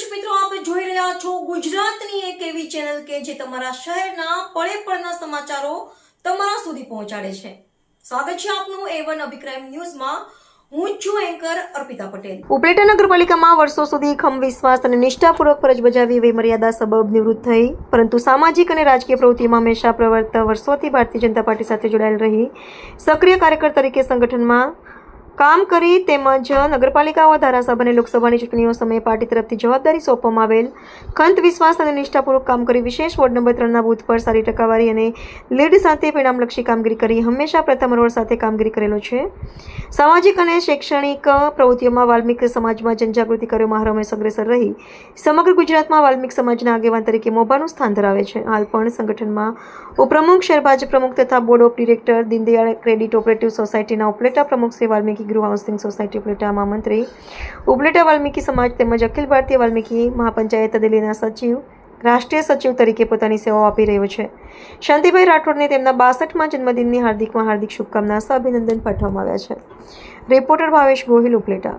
દર્શક મિત્રો, આપ જોઈ રહ્યા છો ગુજરાતની એક એવી ચેનલ કે જે તમારા શહેરના પળે પળના સમાચારો તમારા સુધી પહોંચાડે છે. સ્વાગત છે આપનું A1 અભિક્રાઇમ ન્યૂઝમાં. હું છું એન્કર અર્પિતા પટેલ. ઉપલેટા નગરપાલિકામાં વર્ષો સુધી ખમ વિશ્વાસ અને નિષ્ઠાપૂર્વક ફરજ બજાવી એવી મર્યાદા સબબ નિવૃત્ત થઈ, પરંતુ સામાજિક અને રાજકીય પ્રવૃત્તિમાં હંમેશા પ્રવર્તતા વર્ષોથી ભારતીય જનતા પાર્ટી સાથે જોડાયેલ રહી સક્રિય કાર્યકર તરીકે સંગઠનમાં કામ કરી તેમજ નગરપાલિકાઓ, ધારાસભા અને લોકસભાની ચૂંટણીઓ સમયે પાર્ટી તરફથી જવાબદારી સોંપવામાં આવેલ ખંત વિશ્વાસ અને નિષ્ઠાપૂર્વક કામ કરી વિશેષ વોર્ડ નંબર 3ના બૂથ પર સારી ટકાવારી અને લીડ સાથે પરિણામલક્ષી કામગીરી કરી હંમેશા પ્રથમ રોડ સાથે કામગીરી કરેલો છે. સામાજિક અને શૈક્ષણિક પ્રવૃત્તિઓમાં વાલ્મીક સમાજમાં જનજાગૃતિ કાર્યોમાં હરમેશ અગ્રેસર રહી સમગ્ર ગુજરાતમાં વાલ્મીક સમાજના આગેવાન તરીકે મોભાનું સ્થાન ધરાવે છે. હાલ પણ સંગઠનમાં ઉપપ્રમુખ, શહેર ભાજપ પ્રમુખ તથા board of director, Deendayal credit operative સોસાયટીના ઉપલેટા પ્રમુખ શ્રી વાલ્મીકી ગૃહ હાઉસિંગ સોસાયટી ઉપલેટા મહામંત્રી, ઉપલેટા વાલ્મીકી સમાજ તેમજ અખિલ ભારતીય વાલ્મીકી મહાપંચાયત દિલ્હીના સચિવ, રાષ્ટ્રીય સચિવ તરીકે પોતાની સેવાઓ આપી રહ્યો છે. શાંતિભાઈ રાઠોડને તેમના 62મા જન્મદિનની હાર્દિક શુભકામના સહ અભિનંદન પાઠવવામાં આવ્યા છે. રિપોર્ટર ભાવેશ ગોહિલ, ઉપલેટા.